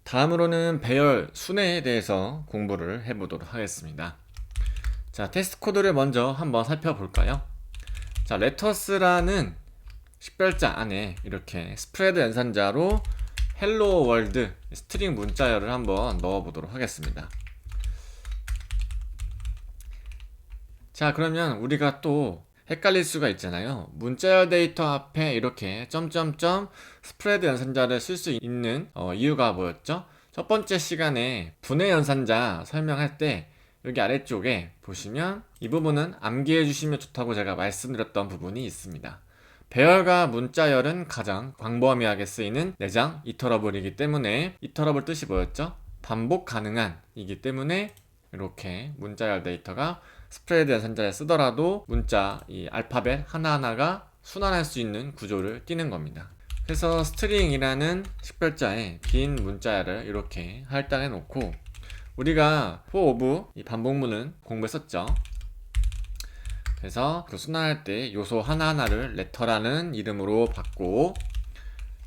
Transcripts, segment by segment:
다음으로는 배열 순회에 대해서 공부를 해보도록 하겠습니다. 자, 테스트 코드를 먼저 한번 살펴볼까요? 자, 레터스라는 식별자 안에 이렇게 스프레드 연산자로 헬로 월드 스트링 문자열을 한번 넣어보도록 하겠습니다. 자, 그러면 우리가 또 헷갈릴 수가 있잖아요. 문자열 데이터 앞에 이렇게 점점점 스프레드 연산자를 쓸 수 있는 이유가 뭐였죠? 첫 번째 시간에 분해 연산자 설명할 때 여기 아래쪽에 보시면 이 부분은 암기해 주시면 좋다고 제가 말씀드렸던 부분이 있습니다. 배열과 문자열은 가장 광범위하게 쓰이는 내장 이터러블이기 때문에, 이터러블 뜻이 뭐였죠? 반복 가능한 이기 때문에 이렇게 문자열 데이터가 스프레드 연산자에 쓰더라도 문자 이 알파벳 하나하나가 순환할 수 있는 구조를 띠는 겁니다. 그래서 스트링이라는 식별자에 빈 문자열을 이렇게 할당해 놓고, 우리가 for of 이 반복문은 공부했었죠. 그래서 그 순환할 때 요소 하나하나를 레터라는 이름으로 받고,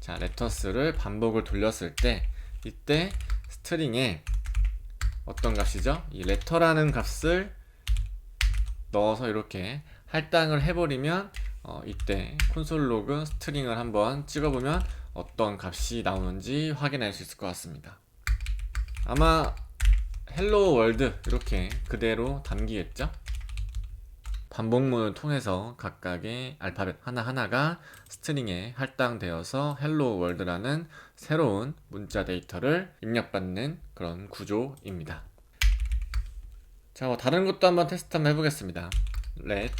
자, 레터스를 반복을 돌렸을 때 이때 스트링에 어떤 값이죠? 이 레터라는 값을 넣어서 이렇게 할당을 해버리면 이때 콘솔 로그 스트링을 한번 찍어보면 어떤 값이 나오는지 확인할 수 있을 것 같습니다. 아마 헬로 월드 이렇게 그대로 담기겠죠? 반복문을 통해서 각각의 알파벳 하나하나가 스트링에 할당되어서 헬로 월드라는 새로운 문자 데이터를 입력받는 그런 구조입니다. 자, 다른 것도 한번 테스트 한번 해보겠습니다. let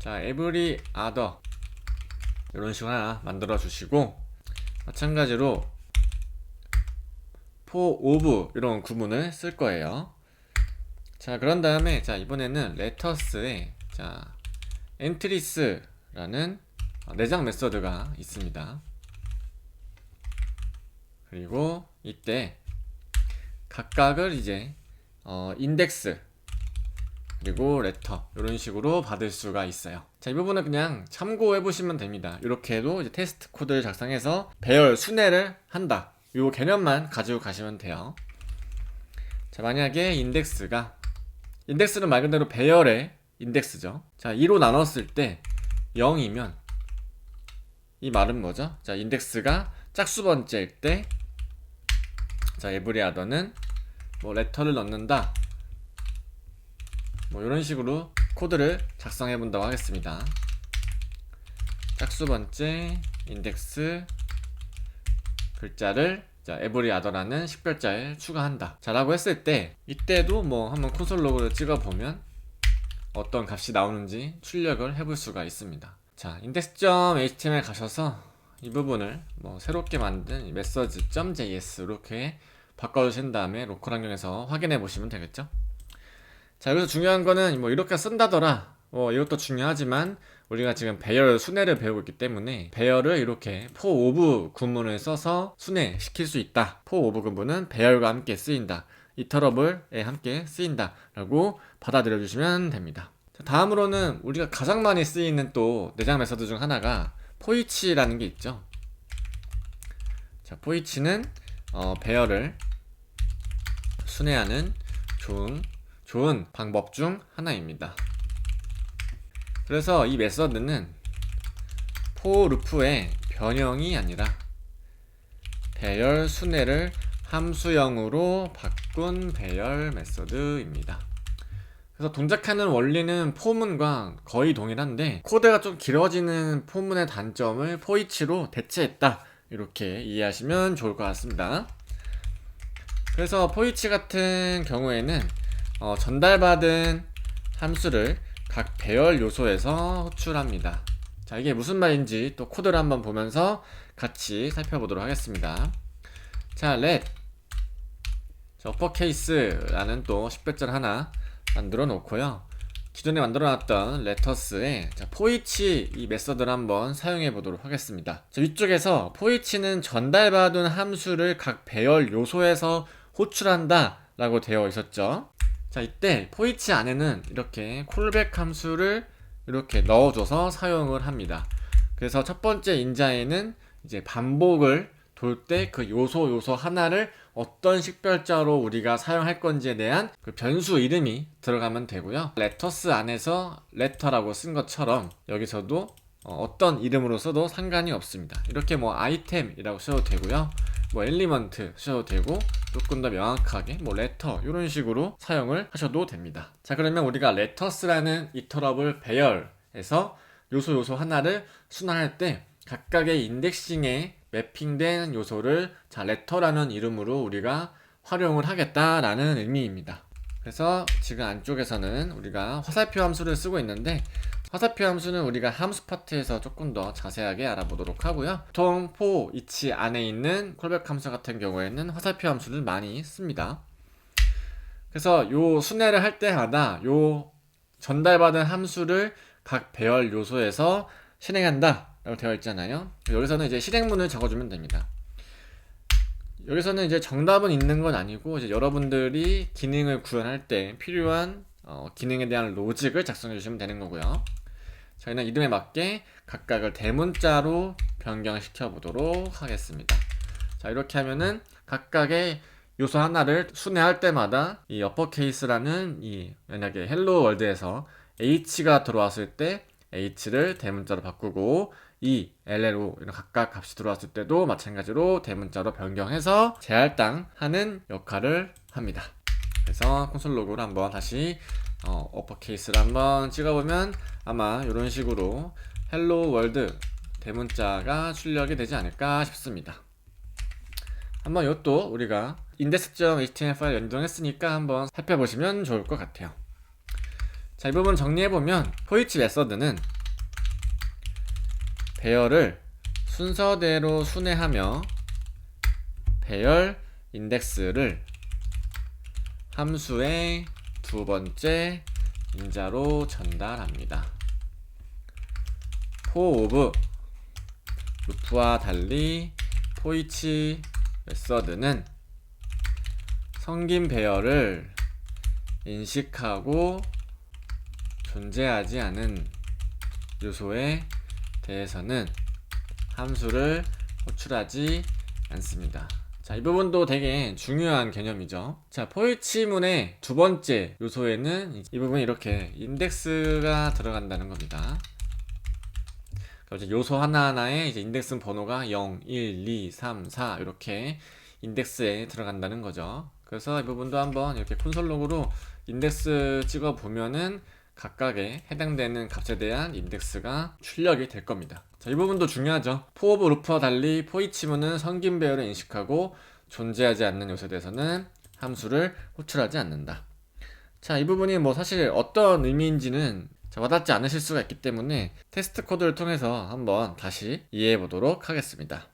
자, every other 이런 식으로 하나 만들어 주시고, 마찬가지로 for of 이런 구문을 쓸 거예요. 자, 그런 다음에 자, 이번에는 레터스에 자, 엔트리스라는 내장 메서드가 있습니다. 그리고 이때 각각을 이제 인덱스 그리고 레터 이런 식으로 받을 수가 있어요. 자, 이 부분은 그냥 참고해 보시면 됩니다. 이렇게 해도 이제 테스트 코드를 작성해서 배열 순회를 한다, 이 개념만 가지고 가시면 돼요. 자, 만약에 인덱스는 말 그대로 배열의 인덱스죠. 자, 2로 나눴을 때 0이면 이 말은 뭐죠? 자, 인덱스가 짝수 번째일 때, 자, every other는 뭐 레터를 넣는다, 뭐 이런 식으로 코드를 작성해 본다고 하겠습니다. 짝수 번째 인덱스 글자를 자, every other라는 식별자에 추가한다. 자, 라고 했을 때 이때도 뭐 한번 콘솔 로그를 찍어 보면 어떤 값이 나오는지 출력을 해볼 수가 있습니다. 자, index.html 가셔서 이 부분을 뭐 새롭게 만든 methods.js 이렇게 바꿔주신 다음에 로컬 환경에서 확인해 보시면 되겠죠. 자, 여기서 중요한 거는 뭐 이렇게 쓴다더라, 이것도 중요하지만 우리가 지금 배열 순회를 배우고 있기 때문에 배열을 이렇게 for of 구문을 써서 순회시킬 수 있다. for of 구문은 배열과 함께 쓰인다, 이터러블에 함께 쓰인다 라고 받아들여 주시면 됩니다. 자, 다음으로는 우리가 가장 많이 쓰이는 또 내장 메서드 중 하나가 foeach라는 게 있죠. 자, foeach는 배열을 순회하는 좋은 방법 중 하나입니다. 그래서 이 메서드는 for 루프의 변형이 아니라 배열 순회를 함수형으로 바꾼 배열 메서드입니다. 그래서 동작하는 원리는 포문과 거의 동일한데 코드가 좀 길어지는 포문의 단점을 foeach로 대체했다, 이렇게 이해하시면 좋을 것 같습니다. 그래서 foeach 같은 경우에는 전달받은 함수를 각 배열 요소에서 호출합니다. 자, 이게 무슨 말인지 또 코드를 한번 보면서 같이 살펴보도록 하겠습니다. 자, let 어퍼케이스라는 또 식별자를 하나 만들어 놓고요. 기존에 만들어 놨던 레터스에 foeach 이 메서드를 한번 사용해 보도록 하겠습니다. 자, 위쪽에서 foeach는 전달받은 함수를 각 배열 요소에서 호출한다 라고 되어 있었죠. 자, 이때 foeach 안에는 이렇게 콜백 함수를 이렇게 넣어줘서 사용을 합니다. 그래서 첫 번째 인자에는 이제 반복을 돌 때 그 요소 하나를 어떤 식별자로 우리가 사용할 건지에 대한 그 변수 이름이 들어가면 되고요. 레터스 안에서 레터라고 쓴 것처럼 여기서도 어떤 이름으로 써도 상관이 없습니다. 이렇게 뭐 아이템이라고 써도 되고요. 뭐 엘리먼트 써도 되고 조금 더 명확하게 뭐 레터 이런 식으로 사용을 하셔도 됩니다. 자, 그러면 우리가 레터스라는 이터러블 배열에서 요소 하나를 순환할 때 각각의 인덱싱에 매핑된 요소를 자 레터라는 이름으로 우리가 활용을 하겠다라는 의미입니다. 그래서 지금 안쪽에서는 우리가 화살표 함수를 쓰고 있는데 화살표 함수는 우리가 함수 파트에서 조금 더 자세하게 알아보도록 하고요. 보통 for each 안에 있는 콜백 함수 같은 경우에는 화살표 함수를 많이 씁니다. 그래서 요 순회를 할 때마다 요 전달받은 함수를 각 배열 요소에서 실행한다 라고 되어 있잖아요. 여기서는 이제 실행문을 적어주면 됩니다. 여기서는 이제 정답은 있는 건 아니고 이제 여러분들이 기능을 구현할 때 필요한 기능에 대한 로직을 작성해 주시면 되는 거고요. 저희는 이름에 맞게 각각을 대문자로 변경시켜 보도록 하겠습니다. 자, 이렇게 하면은 각각의 요소 하나를 순회할 때마다 이 어퍼케이스라는 이 만약에 헬로 월드에서 H가 들어왔을 때 H를 대문자로 바꾸고 이 LLO 이런 각각 값이 들어왔을 때도 마찬가지로 대문자로 변경해서 재할당하는 역할을 합니다. 그래서 콘솔 로그를 한번 다시 어퍼케이스를 한번 찍어보면 아마 이런 식으로 헬로 월드 대문자가 출력이 되지 않을까 싶습니다. 한번 이것도 우리가 index.html 파일 연동했으니까 한번 살펴보시면 좋을 것 같아요. 자, 이 부분 정리해보면 포이치 메서드는 배열을 순서대로 순회하며 배열 인덱스를 함수의 두 번째 인자로 전달합니다. for of 루프와 달리 포이치 메서드는 성긴 배열을 인식하고 존재하지 않은 요소에 대해서는 함수를 호출하지 않습니다. 자, 이 부분도 되게 중요한 개념이죠. 자, 포이치문의 두 번째 요소에는 이 부분이 이렇게 인덱스가 들어간다는 겁니다. 요소 하나하나에 이제 인덱스 번호가 0, 1, 2, 3, 4 이렇게 인덱스에 들어간다는 거죠. 그래서 이 부분도 한번 이렇게 콘솔 로그로 인덱스 찍어 보면은 각각에 해당되는 값에 대한 인덱스가 출력이 될 겁니다. 자, 이 부분도 중요하죠. for of 루프와 달리 포이치문은 성긴 배열을 인식하고 존재하지 않는 요소에 대해서는 함수를 호출하지 않는다. 자, 이 부분이 뭐 사실 어떤 의미인지는 와닿지 않으실 수가 있기 때문에 테스트 코드를 통해서 한번 다시 이해해 보도록 하겠습니다.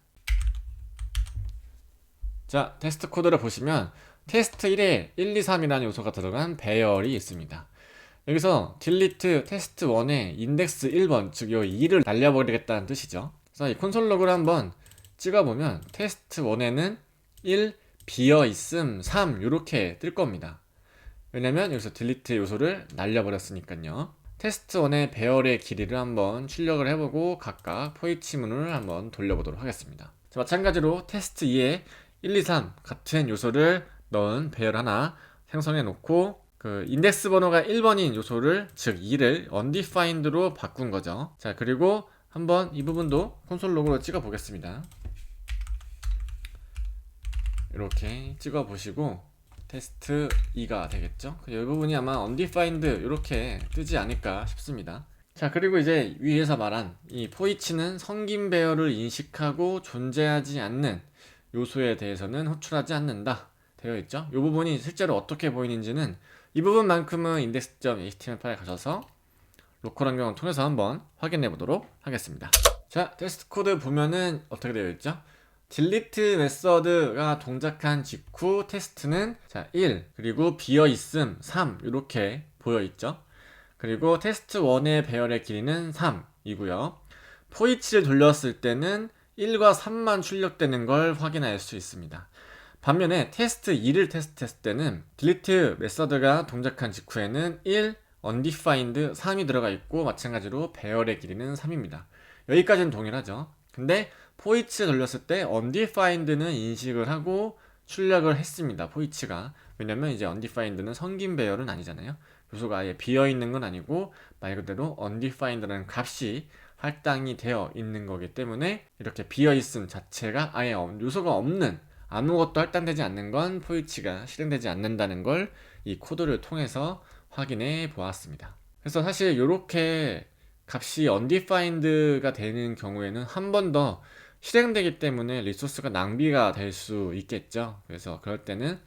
자, 테스트 코드를 보시면 테스트 1에 1, 2, 3이라는 요소가 들어간 배열이 있습니다. 여기서 delete 테스트 1의 인덱스 1번, 즉 요 2를 날려버리겠다는 뜻이죠. 그래서 이 콘솔 로그를 한번 찍어보면 테스트 1에는 1 비어있음 3 이렇게 뜰 겁니다. 왜냐면 여기서 delete 요소를 날려버렸으니까요. 테스트 1의 배열의 길이를 한번 출력을 해보고 각각 포이치문을 한번 돌려보도록 하겠습니다. 자, 마찬가지로 테스트 2에 1, 2, 3 같은 요소를 넣은 배열 하나 생성해 놓고 그 인덱스 번호가 1번인 요소를 즉 2를 undefined로 바꾼 거죠. 자, 그리고 한번 이 부분도 콘솔 로그로 찍어 보겠습니다. 이렇게 찍어 보시고 테스트 2가 되겠죠. 이 부분이 아마 undefined 이렇게 뜨지 않을까 싶습니다. 자, 그리고 이제 위에서 말한 이 포이치는 성긴 배열을 인식하고 존재하지 않는 요소에 대해서는 호출하지 않는다 되어 있죠. 이 부분이 실제로 어떻게 보이는지는 이 부분만큼은 index.html 파일 가셔서 로컬 환경을 통해서 한번 확인해 보도록 하겠습니다. 자, 테스트 코드 보면은 어떻게 되어 있죠? delete 메서드가 동작한 직후 테스트는 자 1 그리고 비어있음 3 이렇게 보여있죠. 그리고 테스트 1의 배열의 길이는 3이고요 포이치를 돌렸을 때는 1과 3만 출력되는 걸 확인할 수 있습니다. 반면에 테스트 2를 테스트했을 때는 delete 메서드가 동작한 직후에는 1 undefined 3이 들어가 있고 마찬가지로 배열의 길이는 3입니다. 여기까지는 동일하죠. 근데 포이치에 돌렸을 때 undefined는 인식을 하고 출력을 했습니다. 포이치가. 왜냐면 이제 undefined는 성긴 배열은 아니잖아요. 요소가 아예 비어있는 건 아니고 말 그대로 undefined라는 값이 할당이 되어 있는 거기 때문에 이렇게 비어있음 자체가 아예 요소가 없는, 아무것도 할당되지 않는 건 포이치가 실행되지 않는다는 걸 이 코드를 통해서 확인해 보았습니다. 그래서 사실 이렇게 값이 undefined가 되는 경우에는 한 번 더 실행되기 때문에 리소스가 낭비가 될 수 있겠죠. 그래서 그럴 때는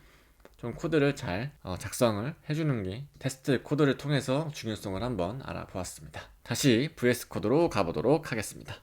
좀 코드를 잘 작성을 해주는 게 테스트 코드를 통해서 중요성을 한번 알아보았습니다. 다시 VS 코드로 가보도록 하겠습니다.